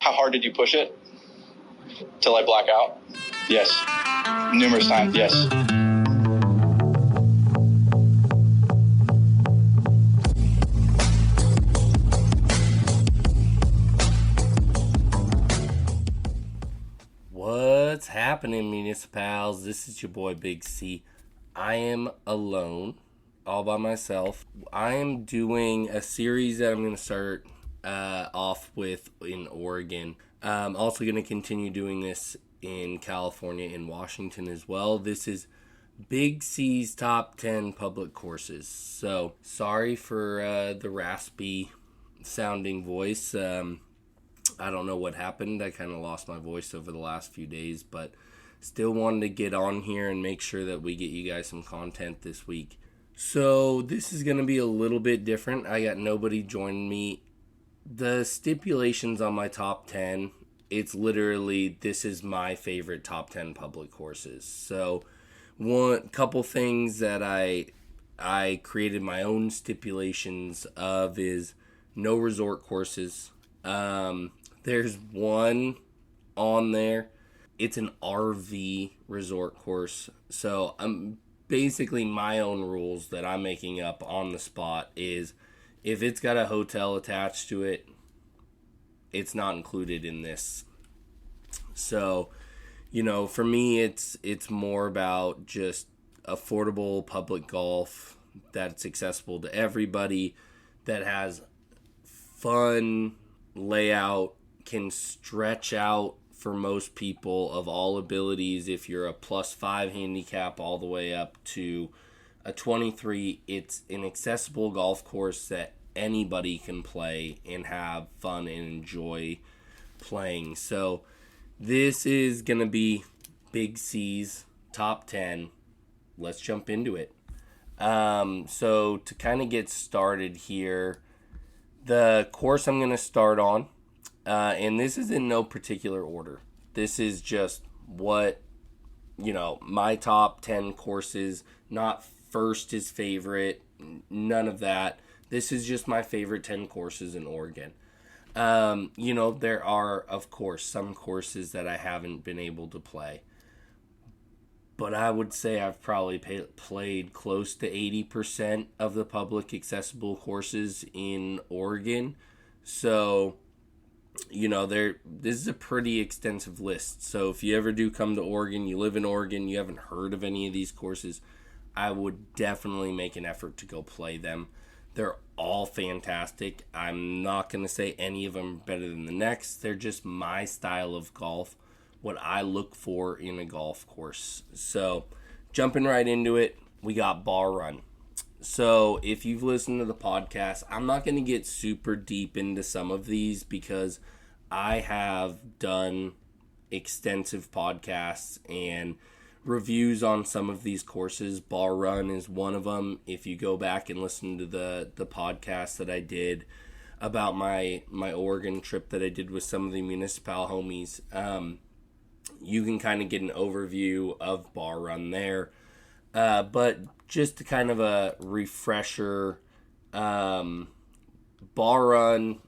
How hard did you push it? Till I black out? Yes. Numerous times, yes. What's happening, Municipals? This is your boy Big C. I am alone, all by myself. I am doing a series that I'm going to start off with in Oregon. I'm also going to continue doing this in California and Washington as well. This is Big C's top 10 public courses. So, sorry for the raspy sounding voice. I don't know what happened. I kind of lost my voice over the last few days, but still wanted to get on here and make sure that we get you guys some content this week. So this is going to be a little bit different. I got nobody joining me. The stipulations on my top 10, it's literally, this is my favorite top 10 public courses. So one couple things that I created my own stipulations of is no resort courses. There's one on there. It's an RV resort course. So I'm basically my own rules that I'm making up on the spot is if it's got a hotel attached to it, it's not included in this. So, for me, it's more about just affordable public golf that's accessible to everybody, that has fun layout, can stretch out for most people of all abilities. If you're a +5 handicap all the way up to a 23, it's an accessible golf course that anybody can play and have fun and enjoy playing. So this is going to be Big C's top 10. Let's jump into it. So to kind of get started here, the course I'm going to start on, and this is in no particular order. This is just what, my top 10 courses, not first is favorite, none of that. This is just my favorite 10 courses in Oregon. There are, of course, some courses that I haven't been able to play. But I would say I've probably played close to 80% of the public accessible courses in Oregon. So, this is a pretty extensive list. So if you ever do come to Oregon, you live in Oregon, you haven't heard of any of these courses, I would definitely make an effort to go play them. They're all fantastic. I'm not going to say any of them are better than the next. They're just my style of golf, what I look for in a golf course. So, jumping right into it, we got Bar Run. So, if you've listened to the podcast, I'm not going to get super deep into some of these because I have done extensive podcasts and reviews on some of these courses. Bar Run is one of them. If you go back and listen to the podcast that I did about my Oregon trip that I did with some of the Municipal homies, you can kind of get an overview of Bar Run there. But just to kind of a refresher, Bar Run,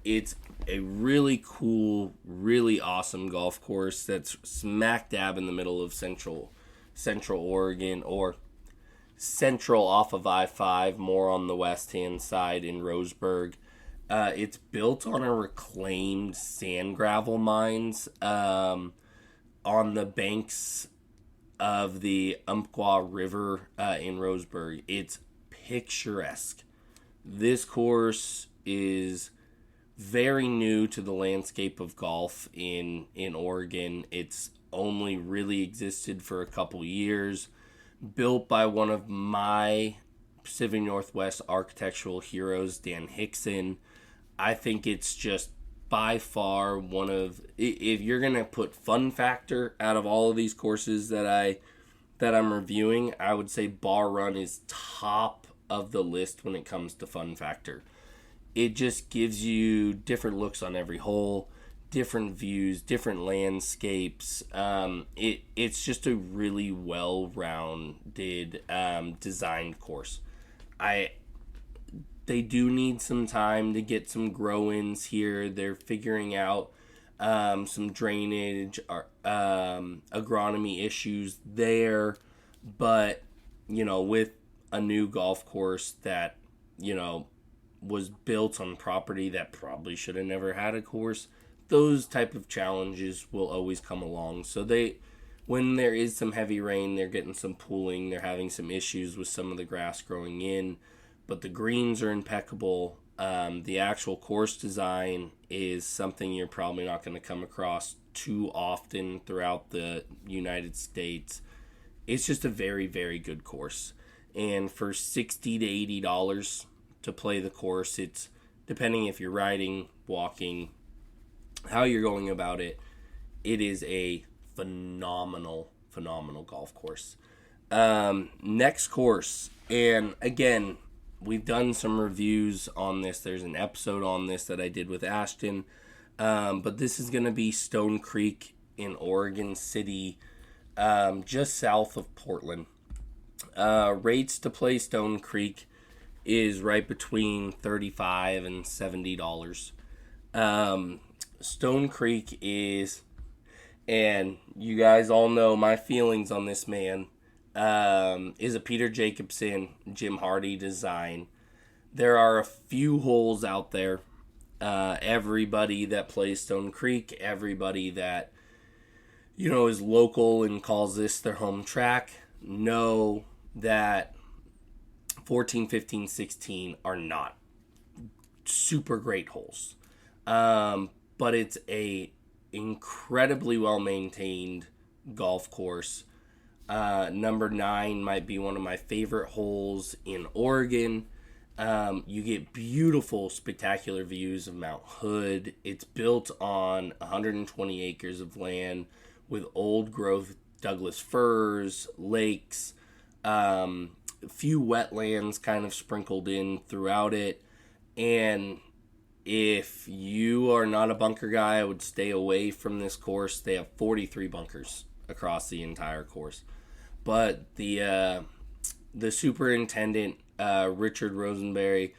it's a really cool, really awesome golf course that's smack dab in the middle of Central Oregon, or Central off of I-5, more on the west-hand side in Roseburg. It's built on a reclaimed sand gravel mines on the banks of the Umpqua River in Roseburg. It's picturesque. This course is very new to the landscape of golf in Oregon. It's only really existed for a couple years. Built by one of my Pacific Northwest architectural heroes, Dan Hickson. I think it's just by far one of, if you're going to put fun factor out of all of these courses that I'm reviewing, I would say Bar Run is top of the list when it comes to fun factor. It just gives you different looks on every hole, different views, different landscapes. It's just a really well-rounded designed course. They do need some time to get some grow-ins here. They're figuring out some drainage, agronomy issues there. But, with a new golf course that, was built on property that probably should have never had a course, those type of challenges will always come along. So when there is some heavy rain, they're getting some pooling. They're having some issues with some of the grass growing in, but the greens are impeccable. The actual course design is something you're probably not going to come across too often throughout the United States. It's just a very, very good course. And for $60 to $80 to play the course, it's depending if you're riding, walking, how you're going about it, it is a phenomenal golf course. Next course, and again, we've done some reviews on this. There's an episode on this that I did with Ashton, but this is going to be Stone Creek in Oregon City, just south of Portland. Rates to play Stone Creek is right between $35 and $70. Stone Creek is, and you guys all know my feelings on this man, is a Peter Jacobson, Jim Hardy design. There are a few holes out there. Everybody that plays Stone Creek, everybody that, is local and calls this their home track, know that 14, 15, 16 are not super great holes. But it's a incredibly well-maintained golf course. Number 9 might be one of my favorite holes in Oregon. You get beautiful, spectacular views of Mount Hood. It's built on 120 acres of land with old growth Douglas firs, lakes, a few wetlands kind of sprinkled in throughout it. And if you are not a bunker guy, I would stay away from this course. They have 43 bunkers across the entire course. But the superintendent, Richard Rosenberry,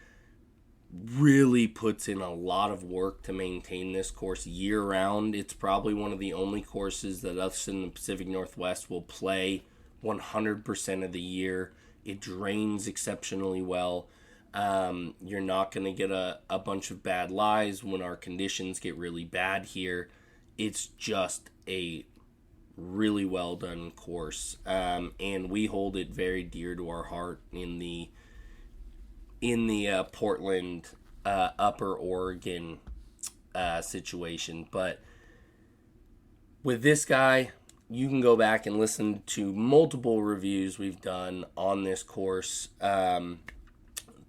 really puts in a lot of work to maintain this course year-round. It's probably one of the only courses that us in the Pacific Northwest will play 100% of the year. It drains exceptionally well. You're not going to get a bunch of bad lies when our conditions get really bad here. It's just a really well done course, and we hold it very dear to our heart in the Portland, Upper Oregon situation. But with this guy, you can go back and listen to multiple reviews we've done on this course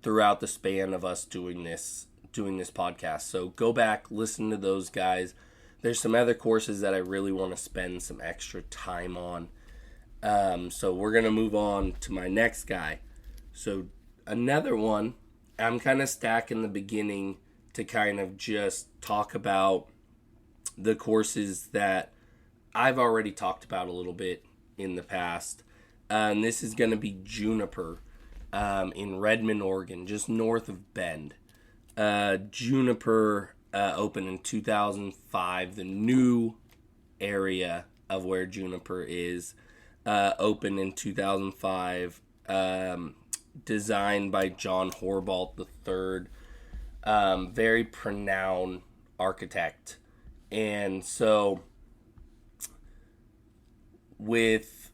throughout the span of us doing this podcast. So go back, listen to those guys. There's some other courses that I really want to spend some extra time on. So we're going to move on to my next guy. So another one, I'm kind of stacking the beginning to kind of just talk about the courses that I've already talked about a little bit in the past. And this is going to be Juniper in Redmond, Oregon, just north of Bend. Juniper opened in 2005. The new area of where Juniper is opened in 2005. Designed by John Horvath III. Very renowned architect. And so with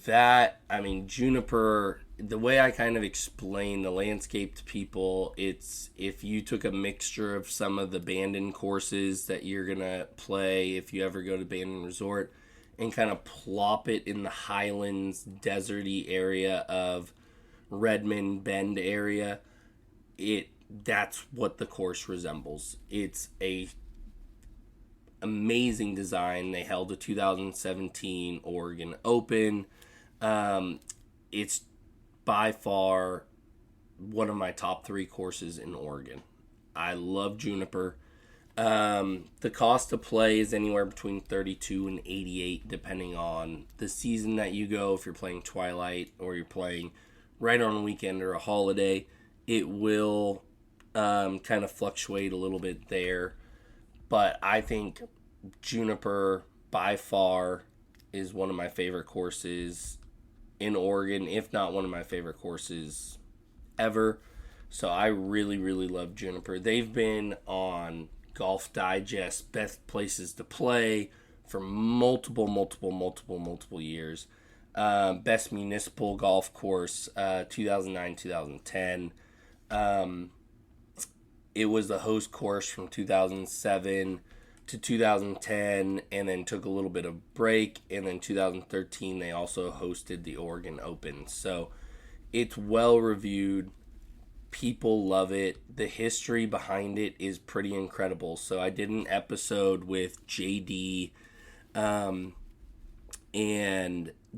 that, I mean, Juniper, the way I kind of explain the landscape to people, it's if you took a mixture of some of the Bandon courses that you're going to play if you ever go to Bandon Resort and kind of plop it in the highlands, deserty area of Redmond, Bend area, that's what the course resembles. It's a amazing design. They held a 2017 Oregon Open. It's by far one of my top 3 courses in Oregon. I love Juniper. The cost to play is anywhere between $32 and $88 depending on the season that you go. If you're playing Twilight or you're playing right on a weekend or a holiday, it will kind of fluctuate a little bit there. But I think Juniper, by far, is one of my favorite courses in Oregon, if not one of my favorite courses ever. So I really, really love Juniper. They've been on Golf Digest Best Places to Play for multiple years. Best Municipal Golf Course, 2009, 2010. It was the host course from 2007 to 2010, and then took a little bit of break. And then 2013, they also hosted the Oregon Open. So it's well reviewed. People love it. The history behind it is pretty incredible. So I did an episode with JD, and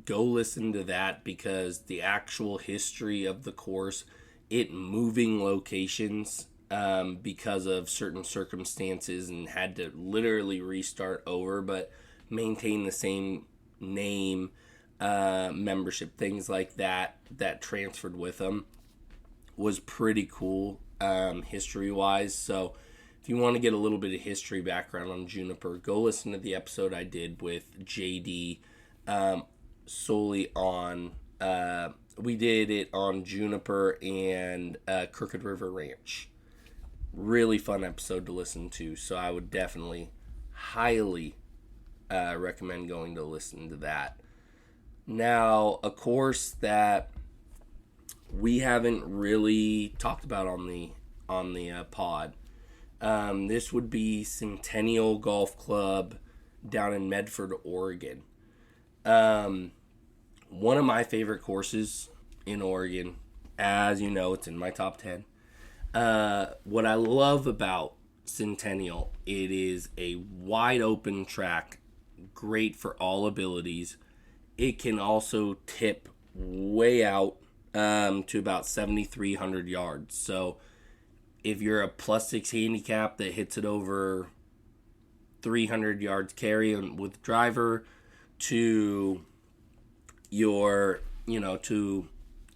go listen to that, because the actual history of the course, it moving locations because of certain circumstances, and had to literally restart over, but maintain the same name, membership, things like that transferred with them, was pretty cool history-wise. So if you want to get a little bit of history background on Juniper, go listen to the episode I did with JD, solely on, we did it on Juniper and Crooked River Ranch. Really fun episode to listen to, so I would definitely highly recommend going to listen to that. Now, a course that we haven't really talked about on the pod, this would be Centennial Golf Club down in Medford, Oregon. One of my favorite courses in Oregon. As you know, it's in my top 10. What I love about Centennial, it is a wide open track, great for all abilities. It can also tip way out to about 7,300 yards. So if you're a +6 handicap that hits it over 300 yards carry with driver, to your, to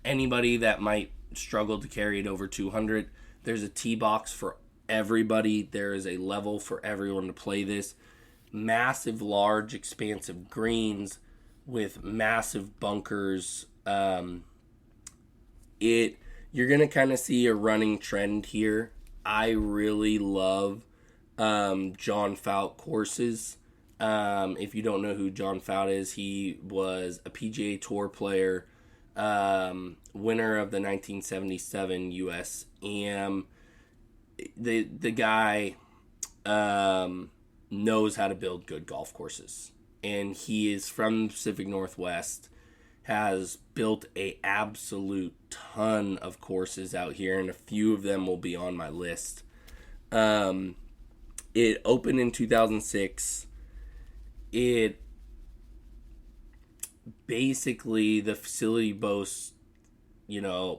anybody that might struggle to carry it over 200, there's a tee box for everybody. There is a level for everyone to play this. Massive, large, expansive greens with massive bunkers. You're going to kind of see a running trend here. I really love John Fout courses. If you don't know who John Fout is, he was a PGA Tour player, winner of the 1977 U.S. Am. The guy knows how to build good golf courses, and he is from the Pacific Northwest, has built a absolute ton of courses out here, and a few of them will be on my list. It opened in 2006. It basically, the facility boasts, a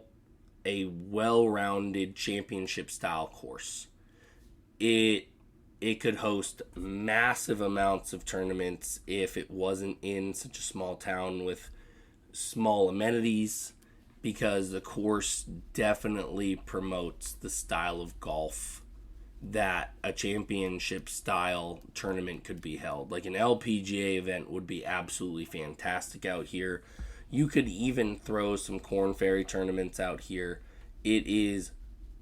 well-rounded championship style course. It could host massive amounts of tournaments if it wasn't in such a small town with small amenities, because the course definitely promotes the style of golf that a championship style tournament could be held. Like an LPGA event would be absolutely fantastic out here. You could even throw some Korn Ferry tournaments out here. It is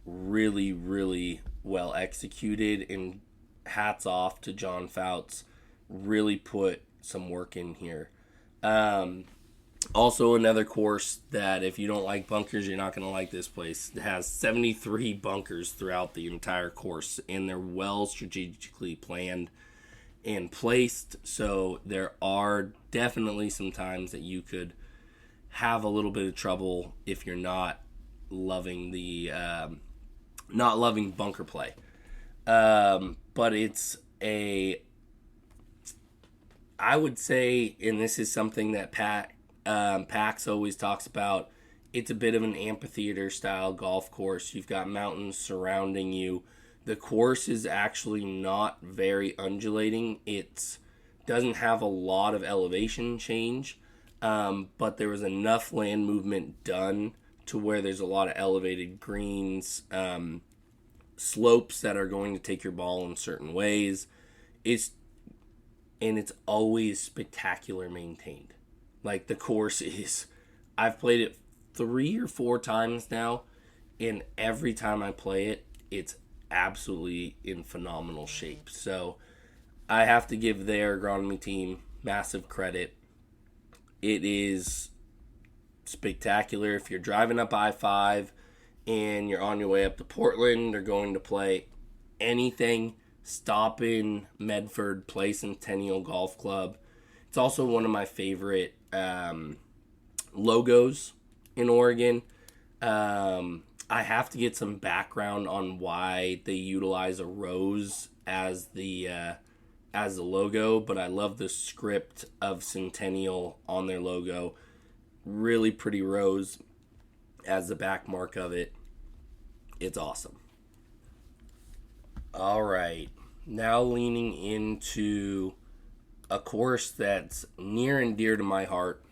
really, really well executed, and hats off to John Fouts. Really put some work in here. Also, another course that if you don't like bunkers, you're not going to like this place. It has 73 bunkers throughout the entire course, and they're well strategically planned and placed. So there are definitely some times that you could have a little bit of trouble if you're not loving bunker play. But it's I would say, and this is something that Pax always talks about, it's a bit of an amphitheater style golf course. You've got mountains surrounding you. The course is actually not very undulating. It doesn't have a lot of elevation change, but there was enough land movement done to where there's a lot of elevated greens, slopes that are going to take your ball in certain ways. It's and it's always spectacular maintained. Like, the course is, I've played it 3 or 4 times now, and every time I play it, it's absolutely in phenomenal shape. So I have to give their agronomy team massive credit. It is spectacular. If you're driving up I-5 and you're on your way up to Portland or going to play anything, stop in Medford, play Centennial Golf Club. It's also one of my favorite logos in Oregon. I have to get some background on why they utilize a rose as the logo, but I love the script of Centennial on their logo. Really pretty rose as the back mark of it. It's awesome. All right, now leaning into a course that's near and dear to my heart.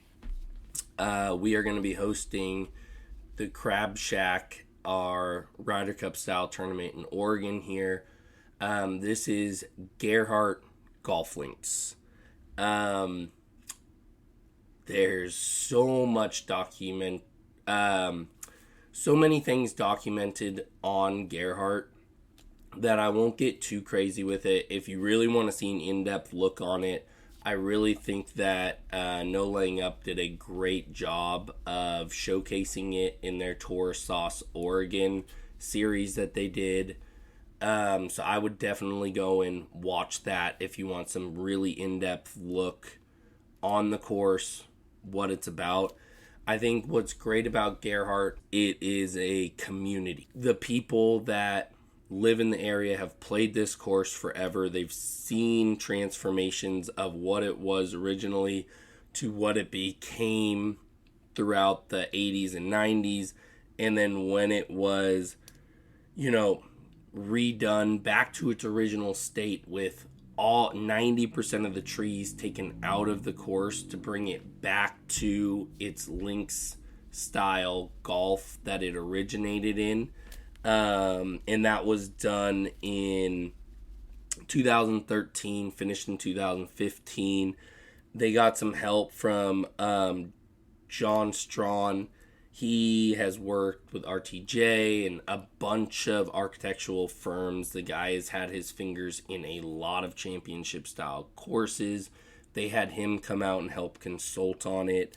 We are going to be hosting the Crab Shack, our Ryder Cup style tournament in Oregon here. This is Gerhardt Golf Links. There's so many things documented on Gerhardt that I won't get too crazy with it. If you really want to see an in-depth look on it, I really think that No Laying Up did a great job of showcasing it in their Tour Sauce Oregon series that they did. So I would definitely go and watch that if you want some really in-depth look on the course, what it's about. I think what's great about Gerhardt, it is a community. The people that live in the area have played this course forever. They've seen transformations of what it was originally to what it became throughout the 80s and 90s. And then when it was, redone back to its original state with all 90% of the trees taken out of the course to bring it back to its links style golf that it originated in. And that was done in 2013, finished in 2015. They got some help from John Strawn. He has worked with RTJ and a bunch of architectural firms. The guy has had his fingers in a lot of championship style courses. They had him come out and help consult on it.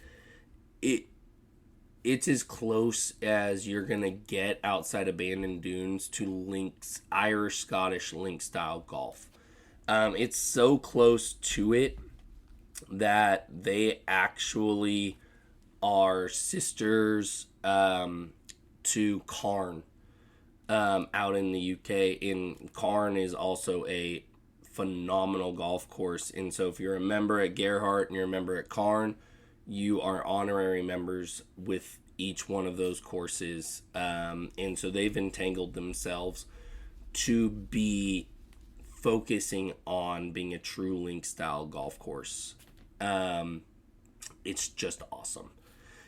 It's as close as you're going to get outside Abandoned Dunes to links, Irish-Scottish link style golf. It's so close to it that they actually are sisters to Cairn out in the UK. And Cairn is also a phenomenal golf course. And so if you're a member at Gerhardt and you're a member at Cairn, you are honorary members with each one of those courses. And so they've entangled themselves to be focusing on being a true link style golf course. It's just awesome.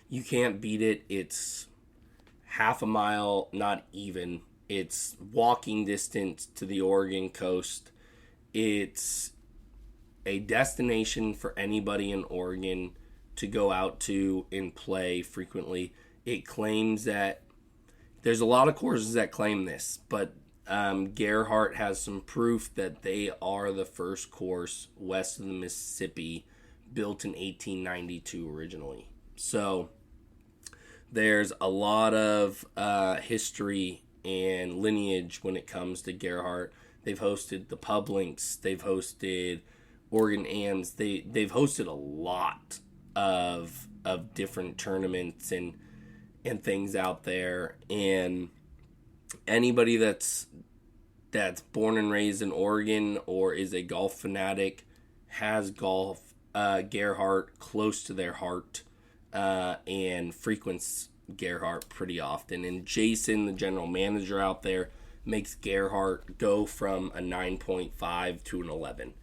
You can't beat it. It's half a mile, not even. It's walking distance to the Oregon coast. It's a destination for anybody in Oregon to go out to and play frequently. It claims that there's a lot of courses that claim this, but Gerhardt has some proof that they are the first course west of the Mississippi built in 1892 originally. So there's a lot of history and lineage when it comes to Gerhardt. They've hosted the Pub Links. They've hosted Oregon AMs. They've hosted a lot of different tournaments and things out there. And anybody that's born and raised in Oregon or is a golf fanatic has Gerhardt close to their heart and frequents Gerhardt pretty often. And Jason, the general manager out there, makes Gerhardt go from a 9.5 to an 11.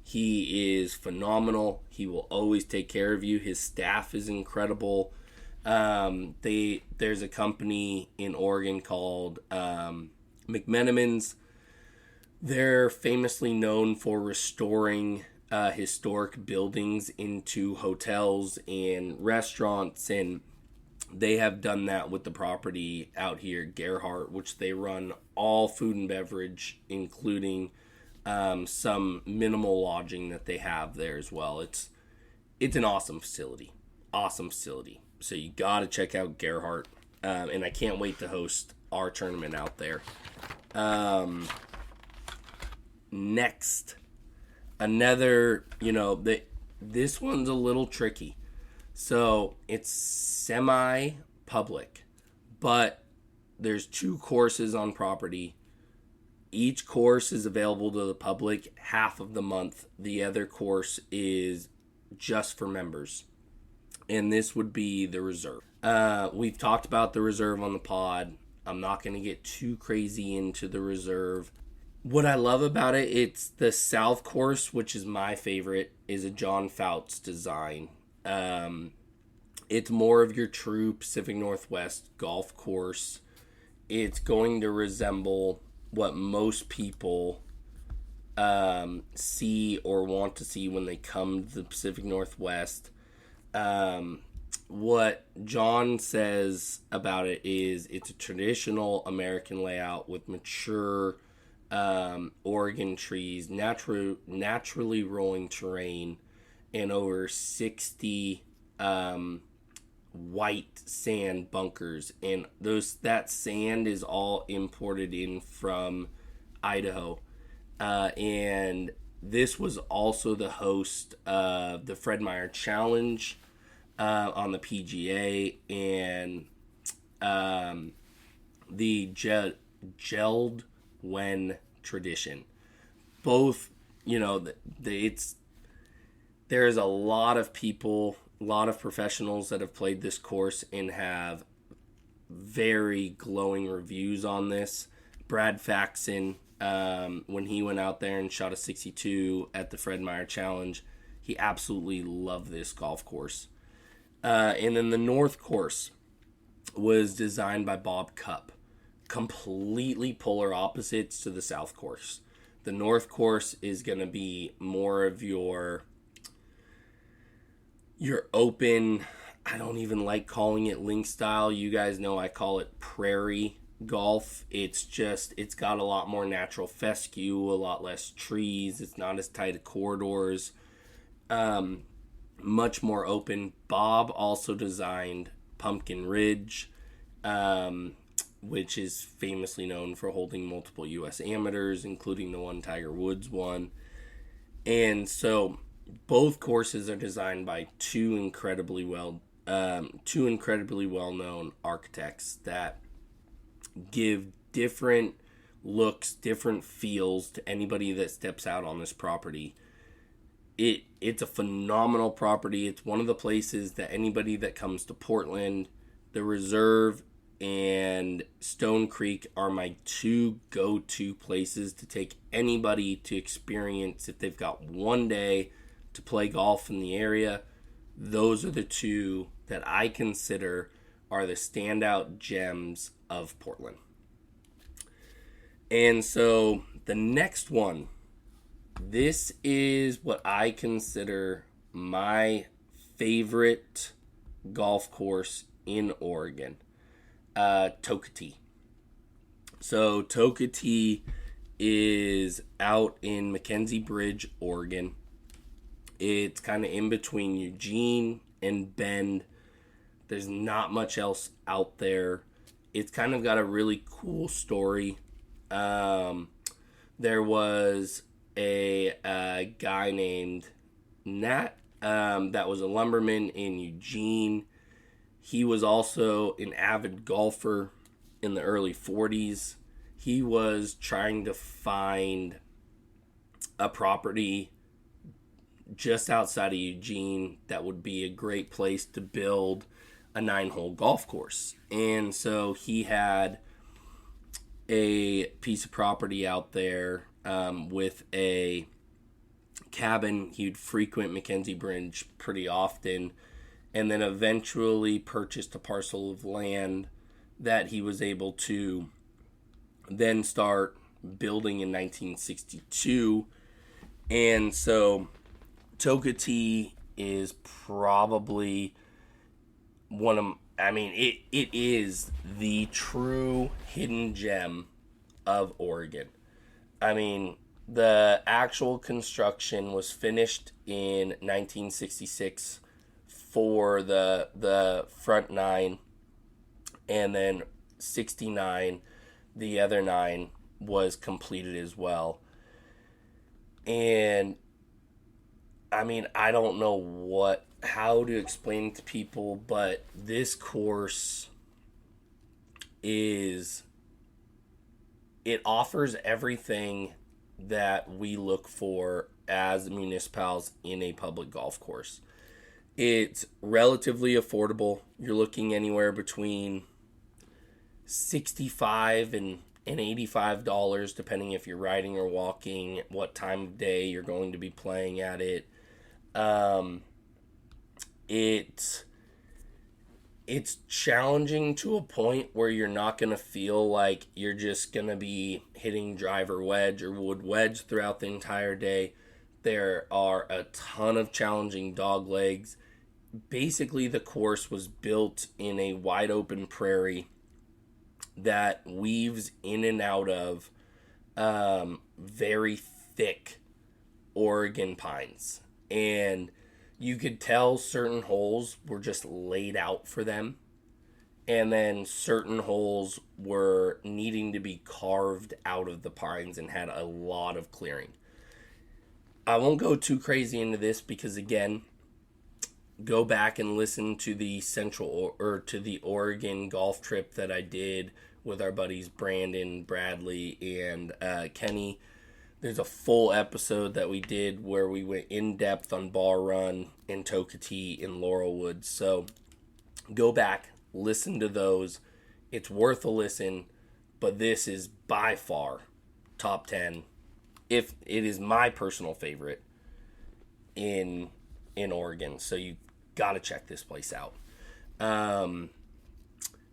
He is phenomenal. He will always take care of you. His staff is incredible. There's a company in Oregon called McMenamins. They're famously known for restoring historic buildings into hotels and restaurants, and they have done that with the property out here, Gerhardt, which they run all food and beverage, including some minimal lodging that they have there as well. It's an awesome facility. So you got to check out Gerhardt, and I can't wait to host our tournament out there. Next, another, this one's a little tricky. So it's semi-public, but there's 2 courses on property. Each course is available to the public half of the month. The other course is just for members. And this would be the reserve. We've talked about the reserve on the pod. I'm not going to get too crazy into the reserve. What I love about it, it's the South course, which is my favorite, is a John Fouts design. It's more of your true Pacific Northwest golf course. It's going to resemble what most people see or want to see when they come to the Pacific Northwest. What John says about it is it's a traditional American layout with mature Oregon trees, naturally rolling terrain, and over 60 white sand bunkers. And that sand is all imported in from Idaho. And this was also the host of the Fred Meyer Challenge on the PGA, and the Geld Wen tradition. Both, there's a lot of people, a lot of professionals that have played this course and have very glowing reviews on this. Brad Faxon, when he went out there and shot a 62 at the Fred Meyer Challenge, he absolutely loved this golf course. And then the North course was designed by Bob Cupp. Completely polar opposites to the South course. The North course is going to be more of your open, I don't even like calling it link style. You guys know I call it prairie golf. It's got a lot more natural fescue, a lot less trees. It's not as tight of corridors. Much more open. Bob also designed Pumpkin Ridge, which is famously known for holding multiple U.S. amateurs, including the one Tiger Woods won. And so both courses are designed by two incredibly well-known architects that give different looks, different feels to anybody that steps out on this property. It's a phenomenal property. It's one of the places that anybody that comes to Portland, the Reserve and Stone Creek are my two go-to places to take anybody to experience. If they've got one day to play golf in the area, those are the two that I consider are the standout gems of Portland. And so the next one, this is what I consider my favorite golf course in Oregon, Tokatee. So Tokatee is out in Mackenzie Bridge, Oregon. It's kind of in between Eugene and Bend. There's not much else out there. It's kind of got a really cool story. There was a guy named Nat that was a lumberman in Eugene. He was also an avid golfer in the early 40s. He was trying to find a property just outside of Eugene that would be a great place to build a 9-hole golf course. And so he had a piece of property out there with a cabin. He'd frequent Mackenzie Bridge pretty often, and then eventually purchased a parcel of land that he was able to then start building in 1962. And so Tokatee is probably it is the true hidden gem of Oregon. I mean, the actual construction was finished in 1966 for the front 9, and then 69 the other 9 was completed as well. And I mean, I don't know how to explain it to people, but this course it offers everything that we look for as municipals in a public golf course. It's relatively affordable. You're looking anywhere between $65 and $85, depending if you're riding or walking, what time of day you're going to be playing at it. It's challenging to a point where you're not going to feel like you're just going to be hitting driver wedge or wood wedge throughout the entire day. There are a ton of challenging dog legs. Basically, the course was built in a wide open prairie that weaves in and out of very thick Oregon pines. And you could tell certain holes were just laid out for them. And then certain holes were needing to be carved out of the pines and had a lot of clearing. I won't go too crazy into this because, again, go back and listen to the to the Oregon golf trip that I did with our buddies Brandon, Bradley, and Kenny. There's a full episode that we did where we went in depth on Bar Run and Tokatee in Laurelwood. So go back, listen to those. It's worth a listen, but this is by far top 10. If it is my personal favorite in Oregon. So you got to check this place out.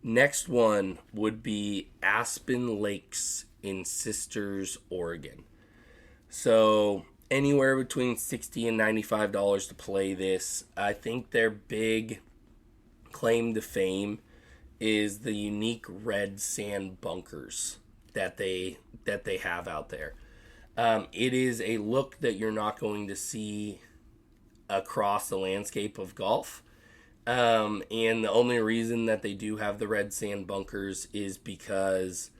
Next one would be Aspen Lakes in Sisters, Oregon. So anywhere between $60 and $95 to play this. I think their big claim to fame is the unique red sand bunkers that they have out there. It is a look that you're not going to see across the landscape of golf. And the only reason that they do have the red sand bunkers is because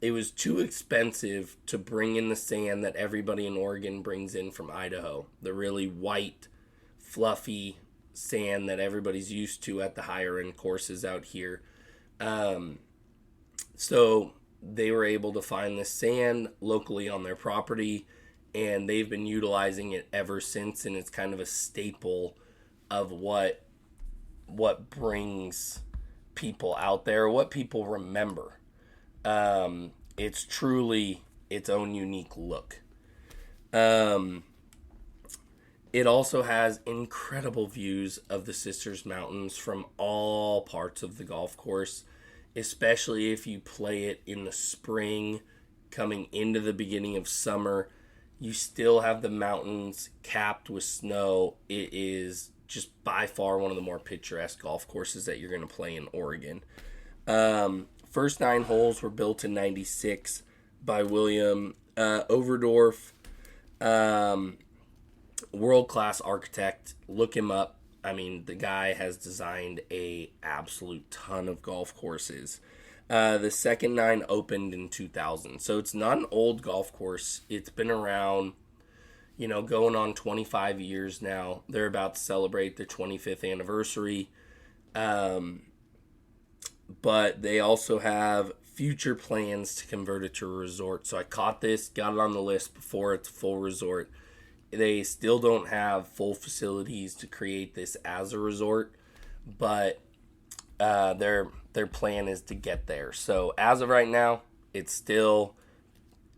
it was too expensive to bring in the sand that everybody in Oregon brings in from Idaho. The really white, fluffy sand that everybody's used to at the higher end courses out here. So they were able to find this sand locally on their property, and they've been utilizing it ever since, and it's kind of a staple of what brings people out there, what people remember. It's truly its own unique look. It also has incredible views of the Sisters Mountains from all parts of the golf course, especially if you play it in the spring, coming into the beginning of summer. You still have the mountains capped with snow. It is just by far one of the more picturesque golf courses that you're going to play in Oregon. First 9 holes were built in 96 by William Overdorf. World-class architect. Look him up. I mean, the guy has designed a absolute ton of golf courses. The second 9 opened in 2000. So it's not an old golf course. It's been around, going on 25 years now. They're about to celebrate their 25th anniversary. But they also have future plans to convert it to a resort. So I caught this, got it on the list before it's a full resort. They still don't have full facilities to create this as a resort, but their plan is to get there. So as of right now, it's still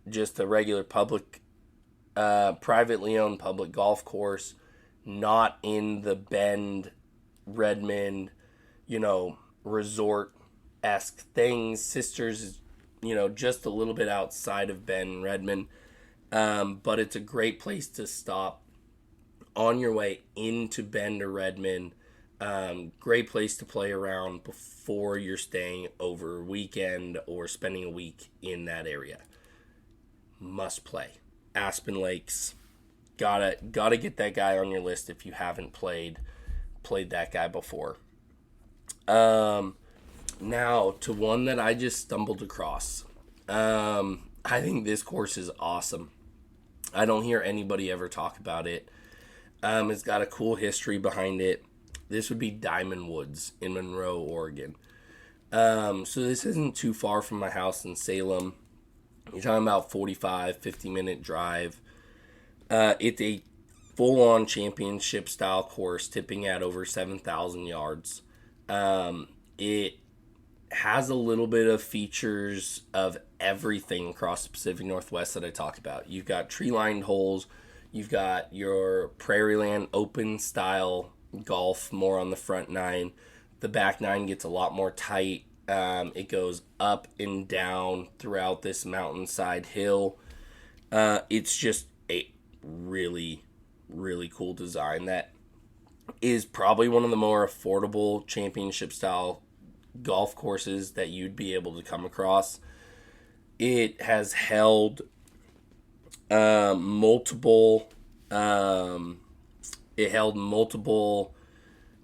just a regular public, privately owned public golf course, not in the Bend, Redmond, resort-esque things. Sisters is, just a little bit outside of Bend, Redmond. But it's a great place to stop on your way into Bend or Redmond. Great place to play around before you're staying over a weekend or spending a week in that area. Must play. Aspen Lakes. Gotta get that guy on your list if you haven't played that guy before. Now to one that I just stumbled across. I think this course is awesome. I don't hear anybody ever talk about it. It's got a cool history behind it. This would be Diamond Woods in Monroe, Oregon. So this isn't too far from my house in Salem. You're talking about 45, 50-minute drive. It's a full-on championship-style course, tipping at over 7,000 yards. It has a little bit of features of everything across the Pacific Northwest that I talked about. You've got tree-lined holes. You've got your prairie land open style golf more on the front nine. The back nine gets a lot more tight. It goes up and down throughout this mountainside hill. It's just a really, really cool design that is probably one of the more affordable championship style golf courses that you'd be able to come across. It has held multiple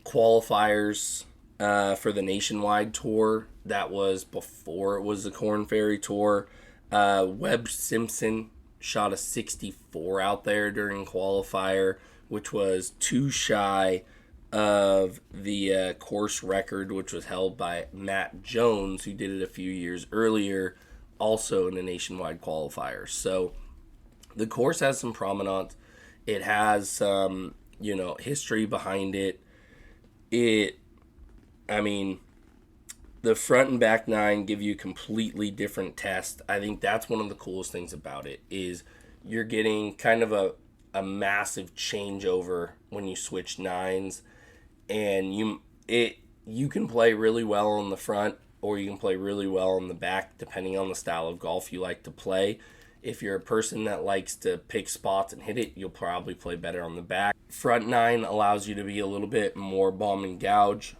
qualifiers for the Nationwide Tour. That was before it was the Korn Ferry Tour. Webb Simpson shot a 64 out there during qualifier, which was too shy of the course record, which was held by Matt Jones, who did it a few years earlier, also in a nationwide qualifier. So the course has some prominence. It has some, history behind it. The front and back nine give you completely different tests. I think that's one of the coolest things about it is you're getting kind of a massive changeover when you switch nines, and you can play really well on the front or you can play really well on the back depending on the style of golf you like to play. If you're a person that likes to pick spots and hit it, you'll probably play better on the back. Front nine allows you to be a little bit more bomb and gouge.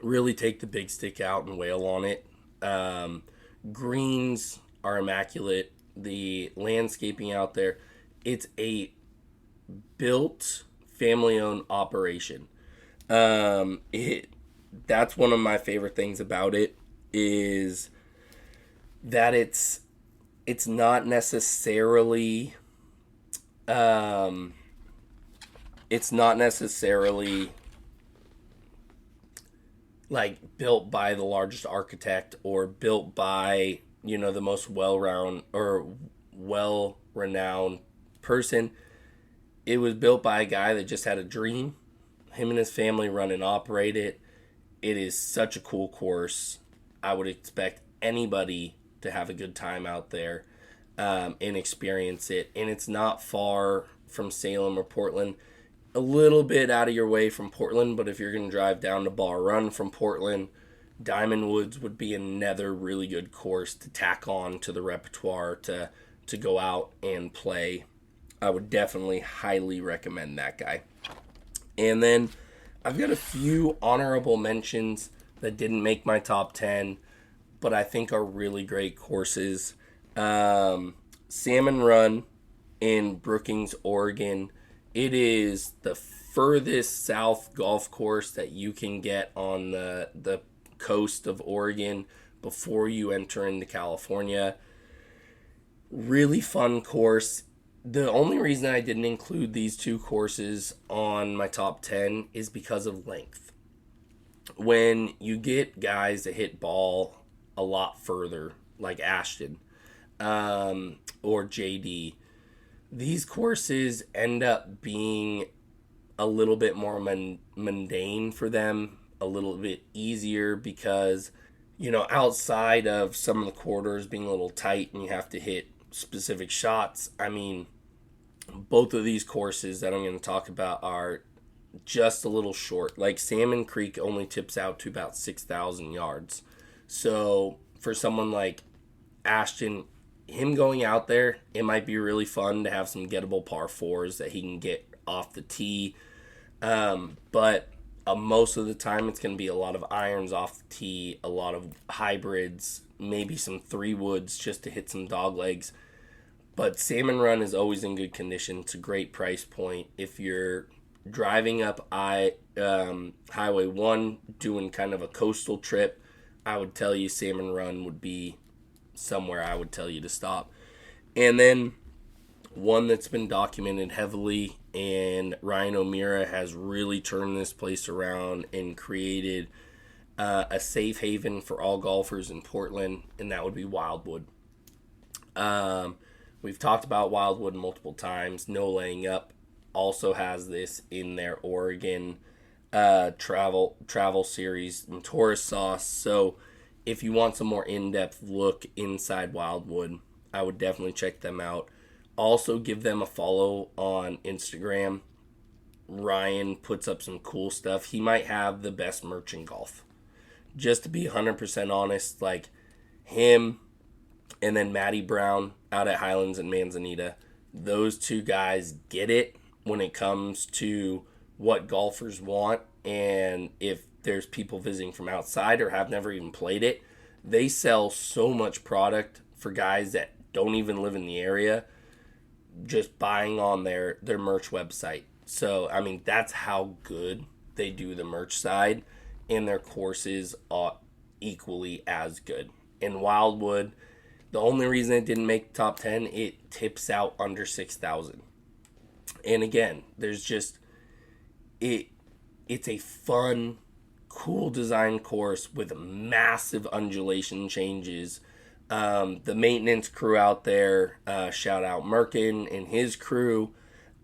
Really take the big stick out and wail on it. Greens are immaculate. The landscaping out there, it's a built family-owned operation. That's one of my favorite things about it is that it's not necessarily like built by the largest architect or built by the most well-renowned person. It was built by a guy that just had a dream. Him and his family run and operate it. It is such a cool course. I would expect anybody to have a good time out there and experience it. And it's not far from Salem or Portland. A little bit out of your way from Portland, but if you're going to drive down to Bar Run from Portland, Diamond Woods would be another really good course to tack on to the repertoire to go out and play. I would definitely highly recommend that guy. And then I've got a few honorable mentions that didn't make my top 10, but I think are really great courses. Salmon Run in Brookings, Oregon. It is the furthest south golf course that you can get on the coast of Oregon before you enter into California. Really fun course. The only reason I didn't include these two courses on my top 10 is because of length. When you get guys that hit ball a lot further, like Ashton or JD, these courses end up being a little bit more mundane for them, a little bit easier because, outside of some of the quarters being a little tight and you have to hit specific shots, both of these courses that I'm going to talk about are just a little short. Like Salmon Creek only tips out to about 6,000 yards. So for someone like Ashton, him going out there, it might be really fun to have some gettable par fours that he can get off the tee. But most of the time, it's going to be a lot of irons off the tee, a lot of hybrids, maybe some 3-woods just to hit some dog legs. But Salmon Run is always in good condition. It's a great price point. If you're driving up Highway 1, doing kind of a coastal trip, I would tell you Salmon Run would be somewhere I would tell you to stop. And then one that's been documented heavily, and Ryan O'Meara has really turned this place around and created a safe haven for all golfers in Portland, and that would be Wildwood. We've talked about Wildwood multiple times. No Laying Up also has this in their Oregon travel series and tourist sauce. So if you want some more in-depth look inside Wildwood, I would definitely check them out. Also give them a follow on Instagram. Ryan puts up some cool stuff. He might have the best merch in golf. Just to be 100% honest, like him and then Matty Brown out at Highlands and Manzanita, those two guys get it when it comes to what golfers want. And if there's people visiting from outside or have never even played it, they sell so much product for guys that don't even live in the area, just buying on their merch website. So, I mean, that's how good they do the merch side, and their courses are equally as good. In Wildwood, the only reason it didn't make the top 10, it tips out under 6,000. And again, there's just, it's a fun, cool design course with massive undulation changes. The maintenance crew out there, shout out Merkin and his crew,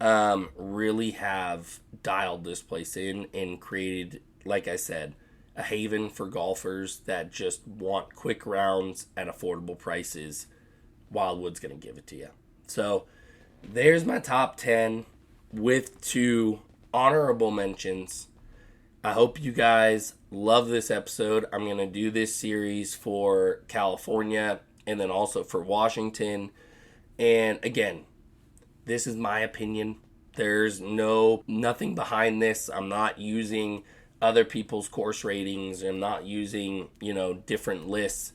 really have dialed this place in and created, like I said, a haven for golfers that just want quick rounds at affordable prices. Wildwood's going to give it to you. So there's my top 10 with 2 honorable mentions. I hope you guys love this episode. I'm going to do this series for California and then also for Washington. And again, this is my opinion. There's nothing behind this. I'm not using other people's course ratings. I'm not using, different lists.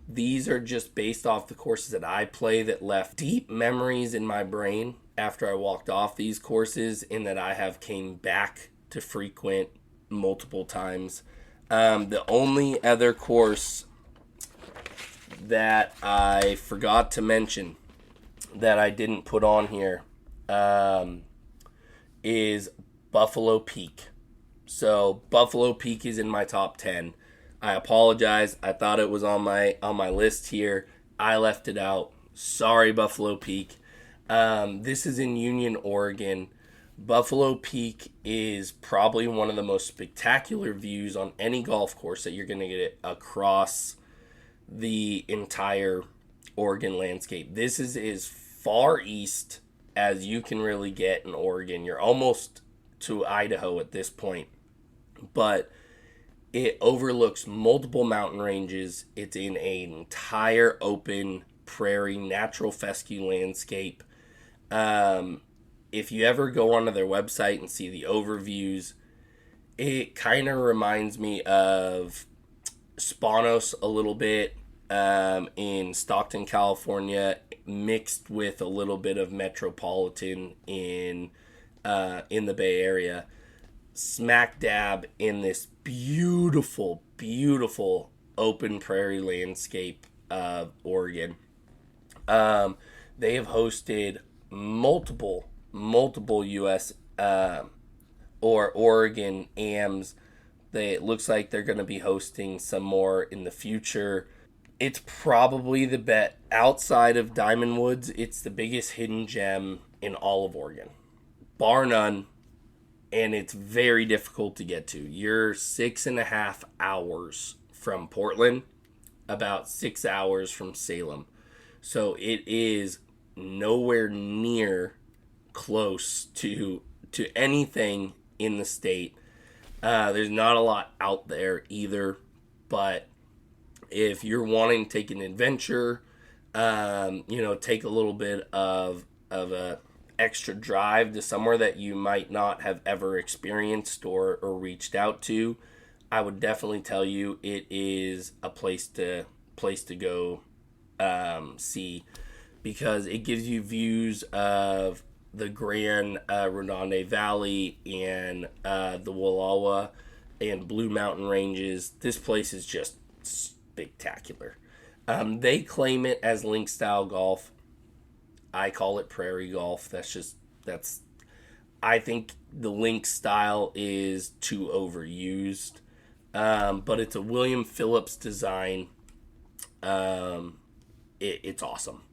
These are just based off the courses that I play that left deep memories in my brain after I walked off these courses, and that I have came back to frequent multiple times. The only other course that I forgot to mention that I didn't put on here is Buffalo Peak. So Buffalo Peak is in my top 10. I apologize. I thought it was on my list here. I left it out. Sorry, Buffalo Peak. This is in Union, Oregon. Buffalo Peak is probably one of the most spectacular views on any golf course that you're going to get across the entire Oregon landscape. This is as far east as you can really get in Oregon. You're almost to Idaho at this point, but it overlooks multiple mountain ranges. It's in an entire open prairie, natural fescue landscape. If you ever go onto their website and see the overviews, it kind of reminds me of Spanos a little bit in Stockton, California, mixed with a little bit of metropolitan in the Bay Area. Smack dab in this beautiful, beautiful open prairie landscape of Oregon. They have hosted multiple U.S. Or Oregon AMs. It looks like they're going to be hosting some more in the future. It's probably the bet outside of Diamond Woods. It's the biggest hidden gem in all of Oregon, bar none. And it's very difficult to get to. You're 6.5 hours from Portland, about 6 hours from Salem. So it is nowhere near close to anything in the state. There's not a lot out there either, but if you're wanting to take an adventure, take a little bit of a extra drive to somewhere that you might not have ever experienced or reached out to, I would definitely tell you it is a place to go see, because it gives you views of the Grand Ronde Valley and the Wallowa and Blue Mountain Ranges. This place is just spectacular. They claim it as link style golf. I call it prairie golf. I think the link style is too overused. But it's a William Phillips design. It's awesome.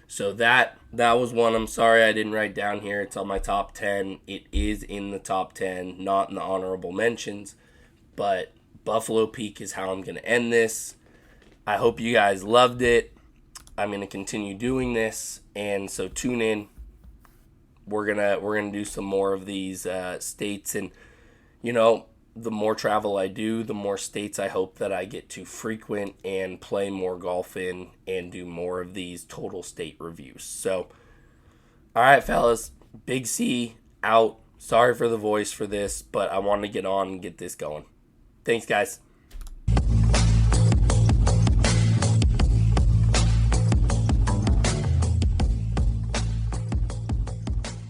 So that was one. I'm sorry I didn't write down here. It's on my top 10. It is in the top 10, not in the honorable mentions. But Buffalo Peak is how I'm going to end this. I hope you guys loved it. I'm going to continue doing this, and so tune in. We're gonna do some more of these states, and the more travel I do, the more states I hope that I get to frequent and play more golf in and do more of these total state reviews. So, all right, fellas, Big C out. Sorry for the voice for this, but I wanted to get on and get this going. Thanks, guys.